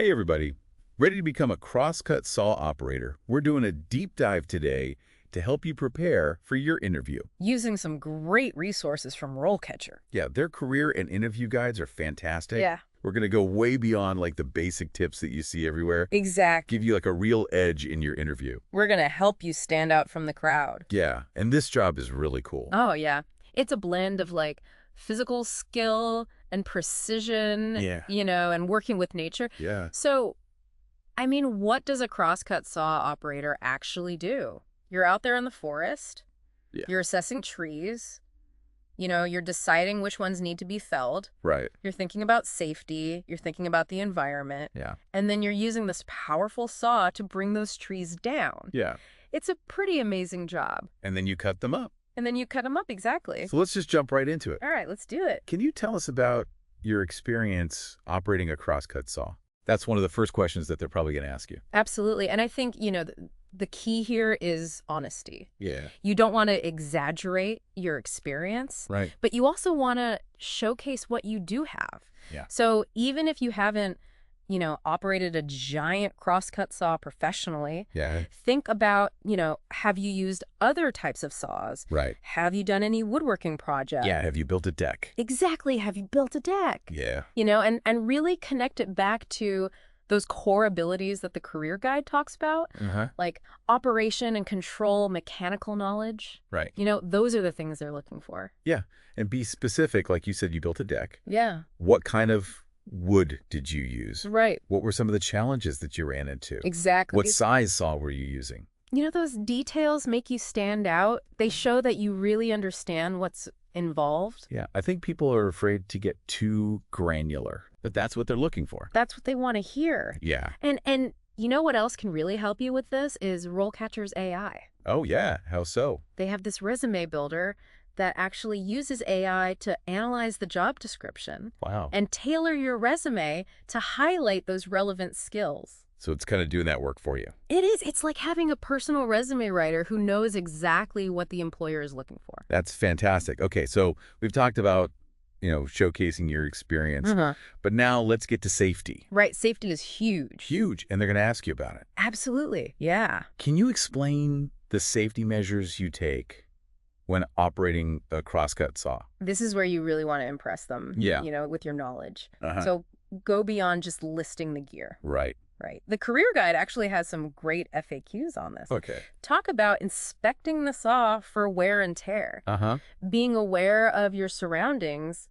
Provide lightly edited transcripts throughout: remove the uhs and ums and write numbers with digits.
Hey everybody, ready to become a Crosscut Saw Operator? We're doing a deep dive today to help you prepare for your interview. Using some great resources from RoleCatcher. Yeah, their career and interview guides are fantastic. Yeah. We're going to go way beyond like the basic tips that you see everywhere. Exactly. Give you like a real edge in your interview. We're going to help you stand out from the crowd. Yeah, and this job is really cool. Oh, yeah. It's a blend of like physical skill and precision, and working with nature. Yeah. So, I mean, what does a crosscut saw operator actually do? You're out there in the forest. Yeah. You're assessing trees. You're deciding which ones need to be felled. Right. You're thinking about safety. You're thinking about the environment. Yeah. And then you're using this powerful saw to bring those trees down. Yeah. It's a pretty amazing job. And then you cut them up. And then you cut them up, exactly. So let's just jump right into it. All right, let's do it. Can you tell us about your experience operating a crosscut saw? That's one of the first questions that they're probably going to ask you. Absolutely. And I think, the key here is honesty. Yeah. You don't want to exaggerate your experience. Right. But you also want to showcase what you do have. Yeah. So even if you haven't, operated a giant crosscut saw professionally, think about, have you used other types of saws? Right. Have you done any woodworking projects? Yeah. Have you built a deck? Exactly. Have you built a deck? Yeah. And really connect it back to those core abilities that the career guide talks about, like operation and control, mechanical knowledge. Right. Those are the things they're looking for. Yeah. And be specific. Like you said, you built a deck. Yeah. What kind of wood did you use? Right. What were some of the challenges that you ran into? Exactly. What size saw were you using? Those details make you stand out. They show that you really understand what's involved. Yeah. I think people are afraid to get too granular, but that's what they're looking for. That's what they want to hear. Yeah. And you know what else can really help you with this is RoleCatcher's AI. Oh, yeah. How so? They have this resume builder that actually uses AI to analyze the job description. Wow. And tailor your resume to highlight those relevant skills. So it's kind of doing that work for you. It is. It's like having a personal resume writer who knows exactly what the employer is looking for. That's fantastic. Okay, so we've talked about, showcasing your experience, but now let's get to safety. Right. Safety is huge. Huge. And they're going to ask you about it. Absolutely. Yeah. Can you explain the safety measures you take when operating a crosscut saw? This is where you really want to impress them, with your knowledge. So go beyond just listing the gear. Right. Right. The career guide actually has some great FAQs on this. Okay. Talk about inspecting the saw for wear and tear. Being aware of your surroundings,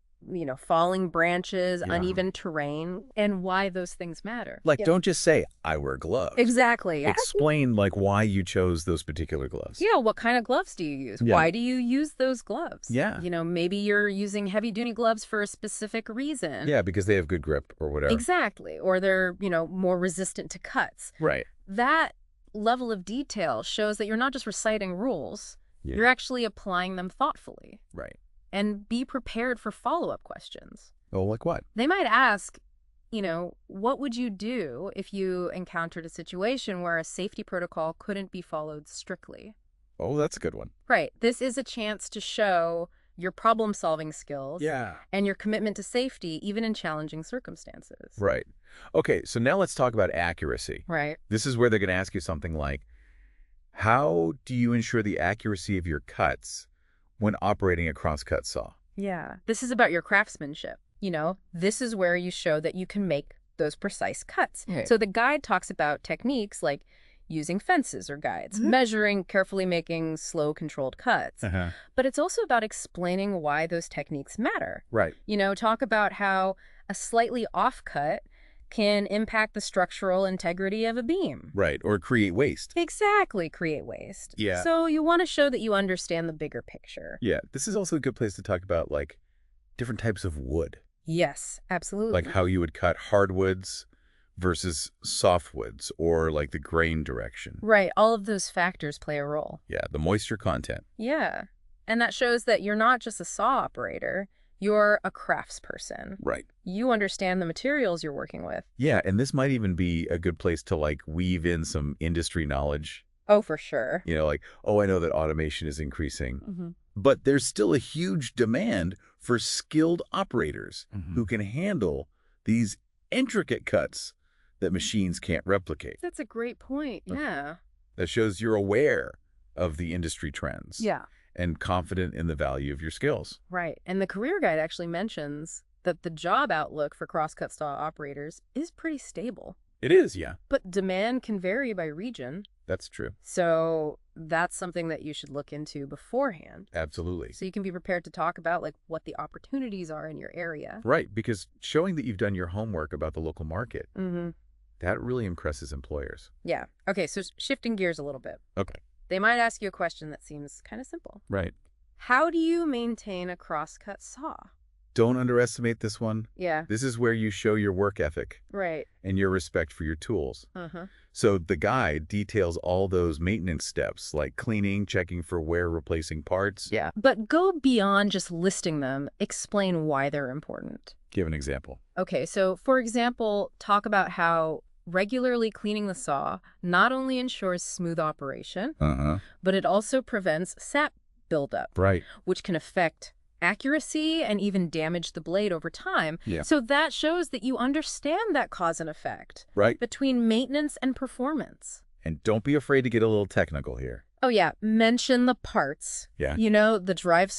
falling branches, uneven terrain, and why those things matter. Like, don't just say, I wear gloves. Exactly. Explain, why you chose those particular gloves. Yeah, what kind of gloves do you use? Yeah. Why do you use those gloves? Yeah. Maybe you're using heavy-duty gloves for a specific reason. Yeah, because they have good grip or whatever. Exactly. Or they're, more resistant to cuts. Right. That level of detail shows that you're not just reciting rules. Yeah. You're actually applying them thoughtfully. Right. And be prepared for follow-up questions. Oh, like what? They might ask, what would you do if you encountered a situation where a safety protocol couldn't be followed strictly? Oh, that's a good one. Right. This is a chance to show your problem-solving skills and your commitment to safety, even in challenging circumstances. Right. Okay, so now let's talk about accuracy. Right. This is where they're going to ask you something like, how do you ensure the accuracy of your cuts when operating a crosscut saw? Yeah. This is about your craftsmanship. This is where you show that you can make those precise cuts. Right. So the guide talks about techniques like using fences or guides, measuring, carefully making slow, controlled cuts. But it's also about explaining why those techniques matter. Right. Talk about how a slightly off cut can impact the structural integrity of a beam. Right, or create waste. Exactly, create waste. Yeah. So you want to show that you understand the bigger picture. Yeah, this is also a good place to talk about, different types of wood. Yes, absolutely. Like how you would cut hardwoods versus softwoods, or the grain direction. Right, all of those factors play a role. Yeah, the moisture content. Yeah, and that shows that you're not just a saw operator. You're a craftsperson. Right. You understand the materials you're working with. Yeah, and this might even be a good place to weave in some industry knowledge. Oh, for sure. I know that automation is increasing, but there's still a huge demand for skilled operators who can handle these intricate cuts that machines can't replicate. That's a great point. Yeah. That shows you're aware of the industry trends. Yeah. And confident in the value of your skills. Right. And the career guide actually mentions that the job outlook for crosscut saw operators is pretty stable. It is, yeah. But demand can vary by region. That's true. So that's something that you should look into beforehand. Absolutely. So you can be prepared to talk about like what the opportunities are in your area. Right, because showing that you've done your homework about the local market, that really impresses employers. Yeah. Okay, so shifting gears a little bit. Okay. They might ask you a question that seems kind of simple. Right. How do you maintain a crosscut saw? Don't underestimate this one. Yeah. This is where you show your work ethic. Right. And your respect for your tools. Uh-huh. So the guide details all those maintenance steps, like cleaning, checking for wear, replacing parts. Yeah. But go beyond just listing them. Explain why they're important. Give an example. Okay, so for example, talk about how regularly cleaning the saw not only ensures smooth operation, but it also prevents sap buildup, right, which can affect accuracy and even damage the blade over time. Yeah. So that shows that you understand that cause and effect between maintenance and performance. And don't be afraid to get a little technical here. Oh, yeah. Mention the parts. Yeah. You know, the drive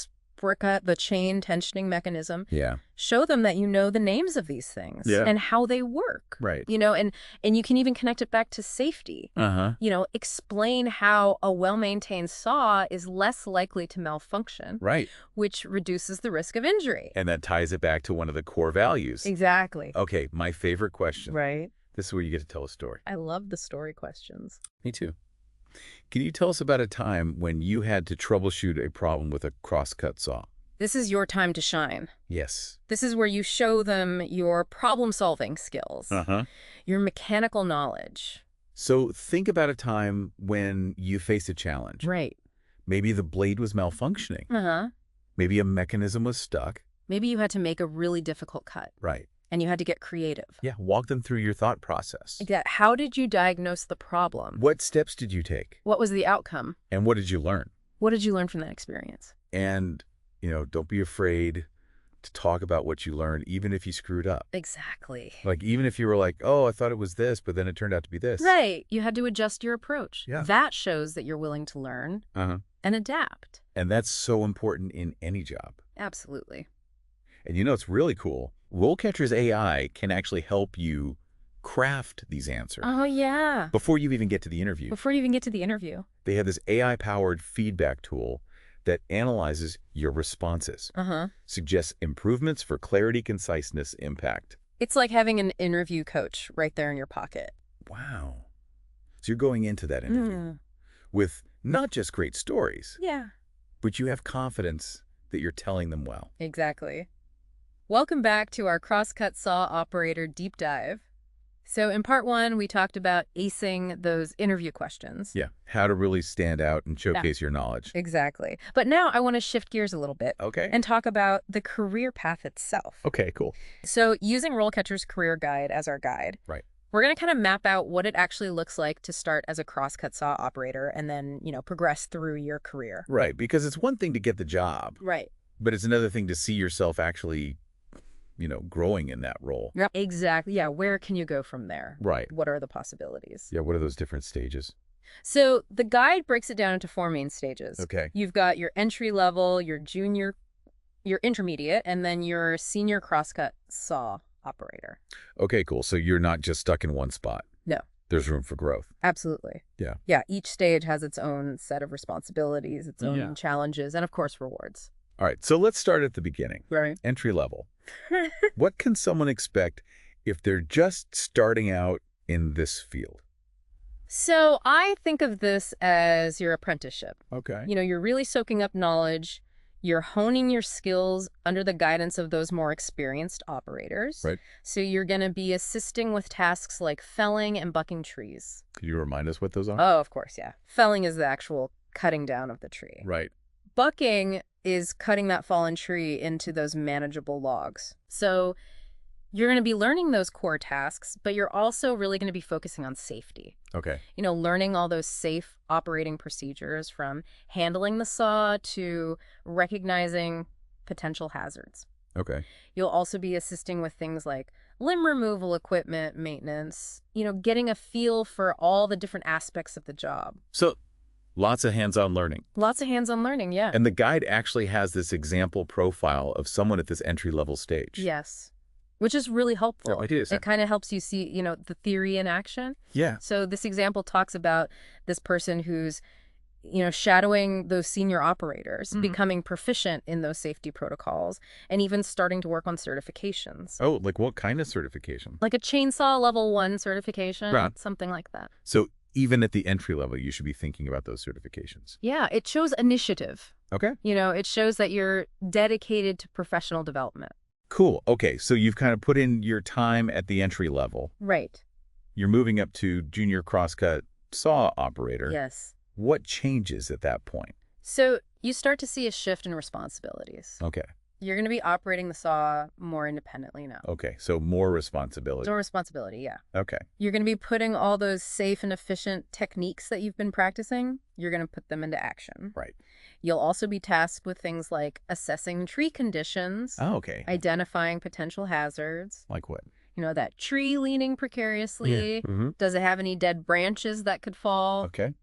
cut, the chain tensioning mechanism. Yeah. Show them that you know the names of these things and how they work. Right. You know, and you can even connect it back to safety. You know, explain how a well-maintained saw is less likely to malfunction. Right. Which reduces the risk of injury. And that ties it back to one of the core values. Exactly. Okay, my favorite question. Right. This is where you get to tell a story. I love the story questions. Me too. Can you tell us about a time when you had to troubleshoot a problem with a crosscut saw? This is your time to shine. Yes. This is where you show them your problem-solving skills, your mechanical knowledge. So think about a time when you faced a challenge. Right. Maybe the blade was malfunctioning. Maybe a mechanism was stuck. Maybe you had to make a really difficult cut. Right. And you had to get creative. Yeah, walk them through your thought process. Yeah. How did you diagnose the problem? What steps did you take? What was the outcome? And what did you learn? What did you learn from that experience? And, you know, don't be afraid to talk about what you learned, even if you screwed up. Exactly. Like, even if you were like, oh, I thought it was this, but then it turned out to be this. Right. You had to adjust your approach. Yeah. That shows that you're willing to learn and adapt. And that's so important in any job. Absolutely. And you know, it's really cool. RoleCatcher's AI can actually help you craft these answers. Oh, yeah. Before you even get to the interview. Before you even get to the interview. They have this AI-powered feedback tool that analyzes your responses, suggests improvements for clarity, conciseness, impact. It's like having an interview coach right there in your pocket. Wow. So you're going into that interview with not just great stories, but you have confidence that you're telling them well. Exactly. Welcome back to our Crosscut Saw Operator deep dive. So in part 1, we talked about acing those interview questions. Yeah, how to really stand out and showcase your knowledge. Exactly. But now I want to shift gears a little bit. Okay. And talk about the career path itself. Okay, cool. So using RoleCatcher's career guide as our guide, we're going to kind of map out what it actually looks like to start as a crosscut saw operator and then, you know, progress through your career. Right, because it's one thing to get the job. Right. But it's another thing to see yourself actually, you know, growing in that role. Yep. Exactly. Yeah. Where can you go from there? Right. What are the possibilities? Yeah. What are those different stages? So the guide breaks it down into 4 main stages. Okay. You've got your entry level, your junior, your intermediate, and then your senior crosscut saw operator. Okay, cool. So you're not just stuck in one spot. No. There's room for growth. Absolutely. Yeah. Yeah. Each stage has its own set of responsibilities, its own challenges, and of course, rewards. All right. So let's start at the beginning. Right. Entry level. What can someone expect if they're just starting out in this field? So I think of this as your apprenticeship. Okay. You know, you're really soaking up knowledge. You're honing your skills under the guidance of those more experienced operators. Right. So you're going to be assisting with tasks like felling and bucking trees. Could you remind us what those are? Oh, of course, yeah. Felling is the actual cutting down of the tree. Right. Bucking is cutting that fallen tree into those manageable logs. So you're going to be learning those core tasks, but you're also really going to be focusing on safety. Okay. You know, learning all those safe operating procedures from handling the saw to recognizing potential hazards. Okay. You'll also be assisting with things like limb removal equipment maintenance, getting a feel for all the different aspects of the job. So lots of hands-on learning. Lots of hands-on learning, yeah. And the guide actually has this example profile of someone at this entry-level stage. Yes, which is really helpful. Oh, it is. It kind of helps you see, the theory in action. Yeah. So this example talks about this person who's, shadowing those senior operators, becoming proficient in those safety protocols, and even starting to work on certifications. Oh, like what kind of certification? Like a chainsaw level 1 certification, Right. something like that. So even at the entry level, you should be thinking about those certifications. Yeah, it shows initiative. Okay. It shows that you're dedicated to professional development. Cool. Okay, so you've kind of put in your time at the entry level. Right. You're moving up to junior crosscut saw operator. Yes. What changes at that point? So you start to see a shift in responsibilities. Okay. You're going to be operating the saw more independently now. Okay, so more responsibility. More responsibility, yeah. Okay. You're going to be putting all those safe and efficient techniques that you've been practicing, you're going to put them into action. Right. You'll also be tasked with things like assessing tree conditions. Oh, okay. Identifying potential hazards. Like what? That tree leaning precariously. Yeah. Mm-hmm. Does it have any dead branches that could fall? Okay.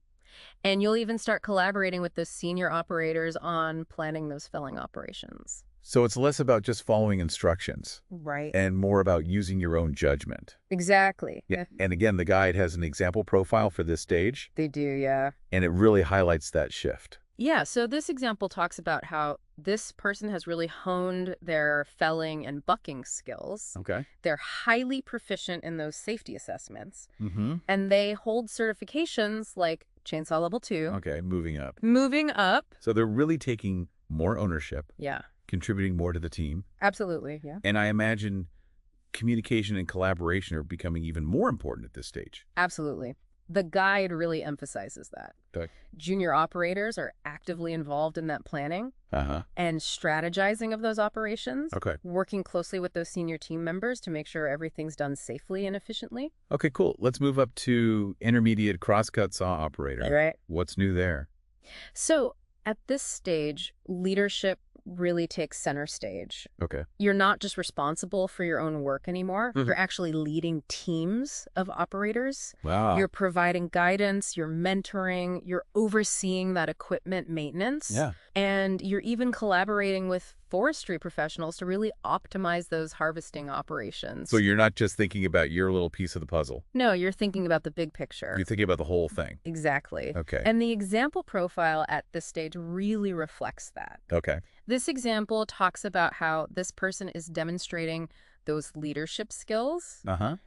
And you'll even start collaborating with the senior operators on planning those felling operations. So it's less about just following instructions. Right. And more about using your own judgment. Exactly. Yeah. And again, the guide has an example profile for this stage. They do, yeah. And it really highlights that shift. Yeah, so this example talks about how this person has really honed their felling and bucking skills. Okay. They're highly proficient in those safety assessments. Mm-hmm. And they hold certifications like Chainsaw Level 2. Okay, moving up. Moving up. So they're really taking more ownership. Yeah. Contributing more to the team. Absolutely, yeah. And I imagine communication and collaboration are becoming even more important at this stage. Absolutely. The guide really emphasizes that. Okay. Junior operators are actively involved in that planning and strategizing of those operations. Okay. Working closely with those senior team members to make sure everything's done safely and efficiently. Okay, cool. Let's move up to intermediate crosscut saw operator. All right. What's new there? So at this stage, leadership really takes center stage. Okay. You're not just responsible for your own work anymore. Mm-hmm. You're actually leading teams of operators. Wow. You're providing guidance, you're mentoring, you're overseeing that equipment maintenance. Yeah. And you're even collaborating with forestry professionals to really optimize those harvesting operations. So you're not just thinking about your little piece of the puzzle. No, you're thinking about the big picture. You're thinking about the whole thing. Exactly. Okay. And the example profile at this stage really reflects that. Okay. This example talks about how this person is demonstrating those leadership skills.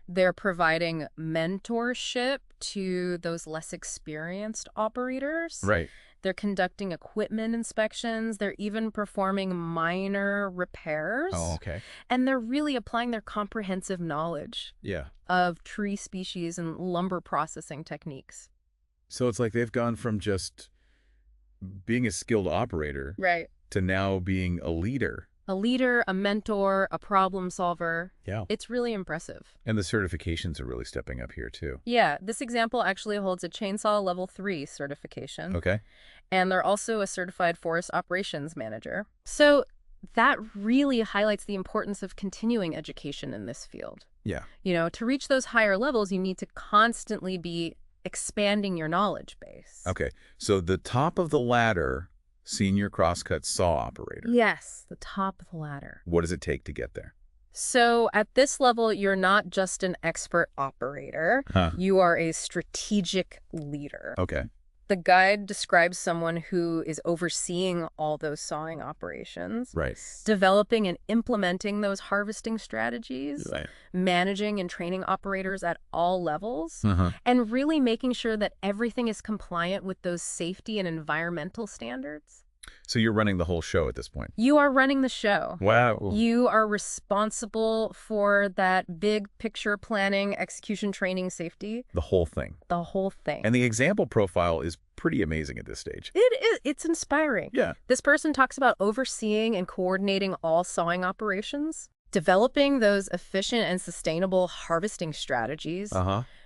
They're providing mentorship to those less experienced operators. Right. They're conducting equipment inspections. They're even performing minor repairs. Oh, okay. And they're really applying their comprehensive knowledge of tree species and lumber processing techniques. So it's like they've gone from just being a skilled operator to now being a leader. A leader, a mentor, a problem solver. Yeah. It's really impressive. And the certifications are really stepping up here too. Yeah, this example actually holds a Chainsaw Level 3 certification. Okay. And they're also a certified forest operations manager. So that really highlights the importance of continuing education in this field. Yeah. To reach those higher levels, you need to constantly be expanding your knowledge base. Okay. So the top of the ladder, senior crosscut saw operator. Yes, the top of the ladder. What does it take to get there? So at this level, you're not just an expert operator. You are a strategic leader. Okay. The guide describes someone who is overseeing all those sawing operations, Right. developing and implementing those harvesting strategies, Right. managing and training operators at all levels, and really making sure that everything is compliant with those safety and environmental standards. So you're running the whole show at this point. You are running the show. Wow. You are responsible for that big picture planning, execution, training, safety. The whole thing. The whole thing. And the example profile is pretty amazing at this stage. It is. It's inspiring. Yeah. This person talks about overseeing and coordinating all sawing operations, developing those efficient and sustainable harvesting strategies,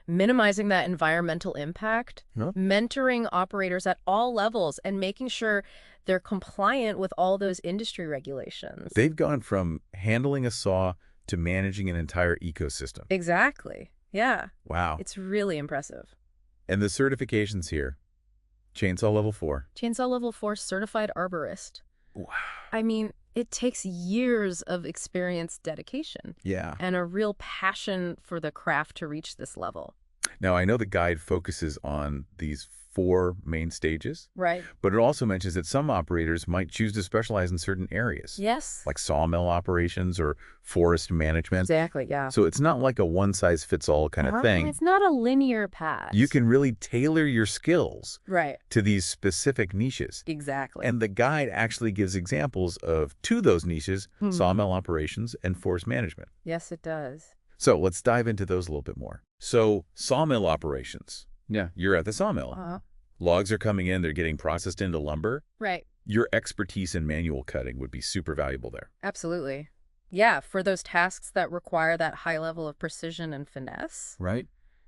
minimizing that environmental impact, mentoring operators at all levels, and making sure they're compliant with all those industry regulations. They've gone from handling a saw to managing an entire ecosystem. Exactly. Yeah. Wow. It's really impressive. And the certifications here, Chainsaw Level 4. Chainsaw Level 4 Certified Arborist. Wow. I mean, it takes years of experience, dedication, and a real passion for the craft to reach this level. Now, I know the guide focuses on these 4 main stages. Right. But it also mentions that some operators might choose to specialize in certain areas. Yes. Like sawmill operations or forest management. Exactly, yeah. So it's not like a one-size-fits-all kind of thing. It's not a linear path. You can really tailor your skills to these specific niches. Exactly. And the guide actually gives examples of 2 of those niches, sawmill operations and forest management. Yes, it does. So let's dive into those a little bit more. So sawmill operations. Yeah, you're at the sawmill. Logs are coming in, they're getting processed into lumber. Right. Your expertise in manual cutting would be super valuable there. Absolutely. Yeah, for those tasks that require that high level of precision and finesse. Right.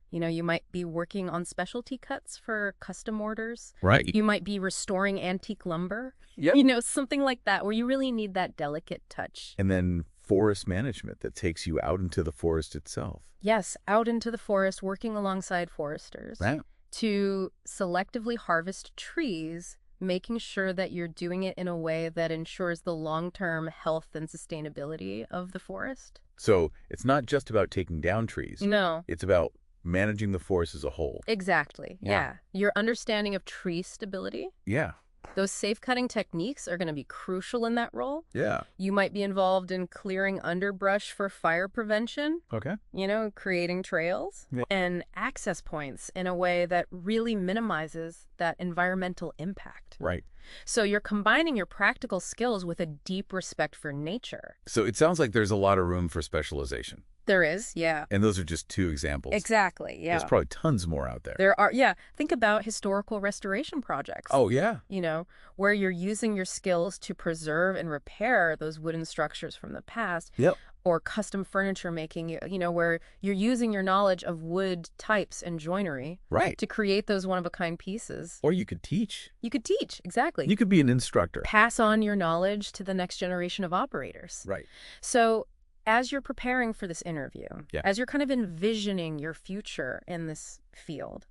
You know, you might be working on specialty cuts for custom orders. Right. You might be restoring antique lumber. Yep. You know, something like that where you really need that delicate touch. And then forest management that takes you out into the forest itself. Yes, out into the forest, working alongside foresters. Right. To selectively harvest trees, making sure that you're doing it in a way that ensures the long-term health and sustainability of the forest. So it's not just about taking down trees. No. It's about managing the forest as a whole. Exactly. Yeah. Your understanding of tree stability. Yeah. Those safe cutting techniques are going to be crucial in that role. Yeah. You might be involved in clearing underbrush for fire prevention. Okay. You know, creating trails and access points in a way that really minimizes that environmental impact. Right. So you're combining your practical skills with a deep respect for nature. So it sounds like there's a lot of room for specialization. There is, yeah. And those are just 2 examples. Exactly, yeah. There's probably tons more out there. There are, yeah. Think about historical restoration projects. Oh, yeah. You know, where you're using your skills to preserve and repair those wooden structures from the past. Yep. Or custom furniture making, you know, where you're using your knowledge of wood types and joinery to create those one-of-a-kind pieces. Or you could teach. You could teach, exactly. You could be an instructor. Pass on your knowledge to the next generation of operators. Right. So as you're preparing for this interview, as you're kind of envisioning your future in this field,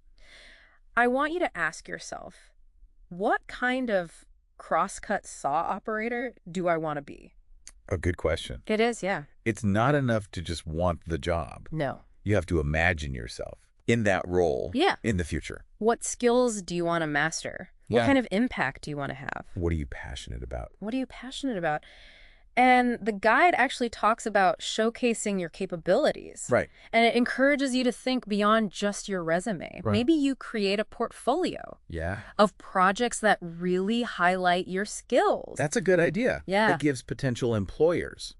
I want you to ask yourself, what kind of crosscut saw operator do I want to be? A good question. It is, yeah. It's not enough to just want the job. No. You have to imagine yourself in that role in the future. What skills do you want to master? What kind of impact do you want to have? What are you passionate about? What are you passionate about? And the guide actually talks about showcasing your capabilities. Right. And it encourages you to think beyond just your resume. Right. Maybe you create a portfolio of projects that really highlight your skills. That's a good idea. Yeah. It gives potential employers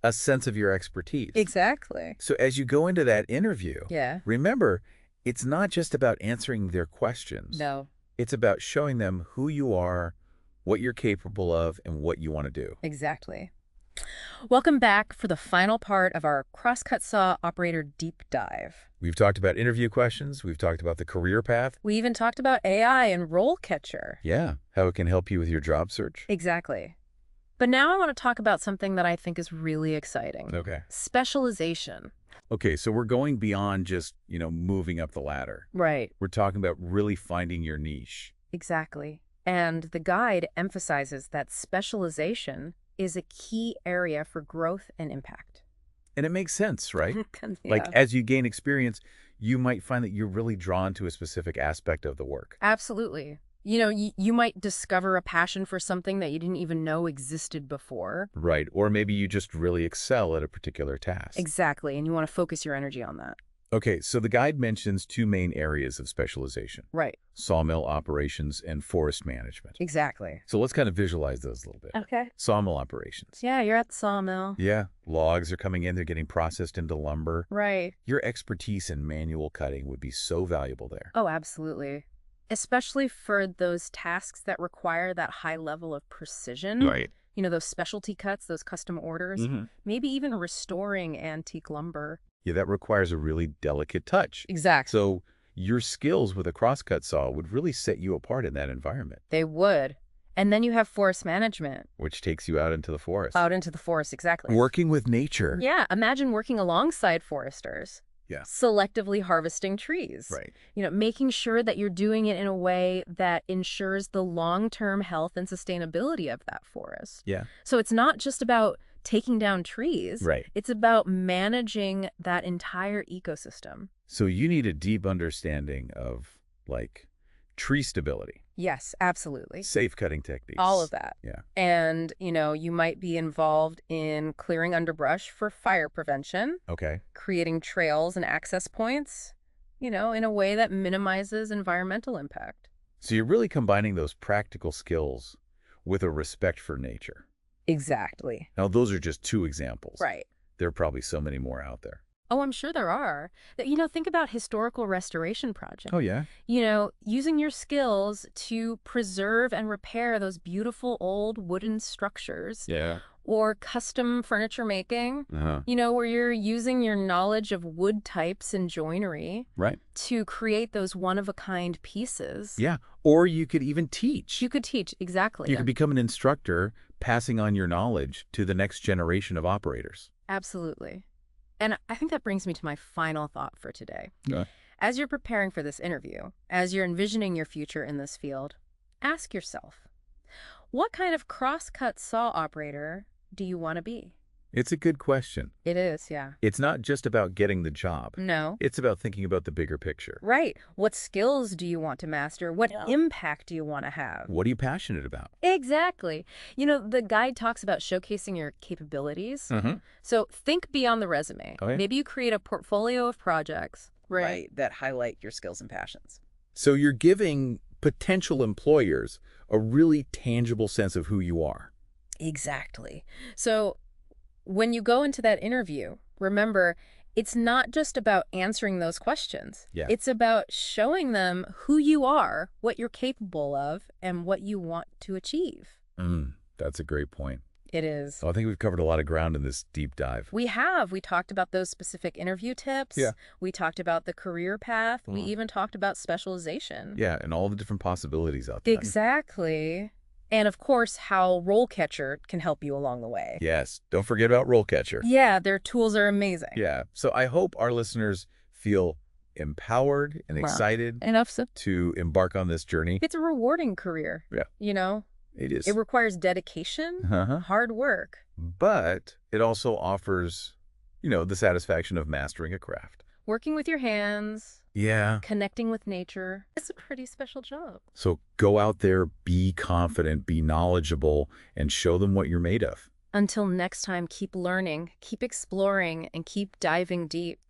a sense of your expertise. Exactly. So as you go into that interview, remember, it's not just about answering their questions. No. It's about showing them who you are, what you're capable of, and what you want to do. Exactly. Welcome back for the final part of our Crosscut Saw Operator Deep Dive. We've talked about interview questions. We've talked about the career path. We even talked about AI and RoleCatcher. Yeah, how it can help you with your job search. Exactly. But now I want to talk about something that I think is really exciting. Okay. Specialization. Okay, so we're going beyond just, moving up the ladder. Right. We're talking about really finding your niche. Exactly. And the guide emphasizes that specialization is a key area for growth and impact. And it makes sense, right? Like, as you gain experience, you might find that you're really drawn to a specific aspect of the work. Absolutely. You know, you might discover a passion for something that you didn't even know existed before. Right. Or maybe you just really excel at a particular task. Exactly. And you want to focus your energy on that. Okay, so the guide mentions 2 main areas of specialization. Right. Sawmill operations and forest management. Exactly. So let's kind of visualize those a little bit. Okay. Sawmill operations. Yeah, you're at the sawmill. Yeah, logs are coming in, they're getting processed into lumber. Right. Your expertise in manual cutting would be so valuable there. Oh, absolutely. Especially for those tasks that require that high level of precision. Right. You know, those specialty cuts, those custom orders, maybe even restoring antique lumber. Yeah, that requires a really delicate touch. Exactly. So your skills with a crosscut saw would really set you apart in that environment. They would. And then you have forest management. Which takes you out into the forest. Out into the forest, exactly. Working with nature. Yeah, imagine working alongside foresters. Yeah. Selectively harvesting trees. Right. Making sure that you're doing it in a way that ensures the long-term health and sustainability of that forest. Yeah. So it's not just about taking down trees. Right. It's about managing that entire ecosystem. So you need a deep understanding of, like, tree stability. Yes, absolutely. Safe cutting techniques. All of that. Yeah. And, you might be involved in clearing underbrush for fire prevention. Okay. Creating trails and access points, in a way that minimizes environmental impact. So you're really combining those practical skills with a respect for nature. Exactly. Now, those are just 2 examples. Right. There are probably so many more out there. Oh, I'm sure there are. Think about historical restoration projects. Oh, yeah? Using your skills to preserve and repair those beautiful old wooden structures. Yeah. Or custom furniture making, Uh-huh. Where you're using your knowledge of wood types and joinery. Right. To create those one-of-a-kind pieces. Yeah. Or you could even teach. You could teach, exactly. You could become an instructor, passing on your knowledge to the next generation of operators. Absolutely. And I think that brings me to my final thought for today. Yeah. As you're preparing for this interview, as you're envisioning your future in this field, ask yourself, what kind of crosscut saw operator do you want to be? It's a good question. It is, yeah. It's not just about getting the job. No. It's about thinking about the bigger picture. Right. What skills do you want to master? What impact do you want to have? What are you passionate about? Exactly. The guide talks about showcasing your capabilities. Mm-hmm. So think beyond the resume. Okay. Maybe you create a portfolio of projects. Right. That highlight your skills and passions. So you're giving potential employers a really tangible sense of who you are. Exactly. So when you go into that interview, remember, it's not just about answering those questions. Yeah. It's about showing them who you are, what you're capable of, and what you want to achieve. That's a great point. It is. So I think we've covered a lot of ground in this deep dive. We have. We talked about those specific interview tips. Yeah. We talked about the career path. We even talked about specialization. Yeah, and all the different possibilities out there. Exactly. And, of course, how RoleCatcher can help you along the way. Yes. Don't forget about RoleCatcher. Yeah, their tools are amazing. Yeah. So I hope our listeners feel empowered and excited enough so to embark on this journey. It's a rewarding career. Yeah. It is. It requires dedication, hard work. But it also offers, the satisfaction of mastering a craft. Working with your hands. Yeah. Connecting with nature. It's a pretty special job. So go out there, be confident, be knowledgeable, and show them what you're made of. Until next time, keep learning, keep exploring, and keep diving deep.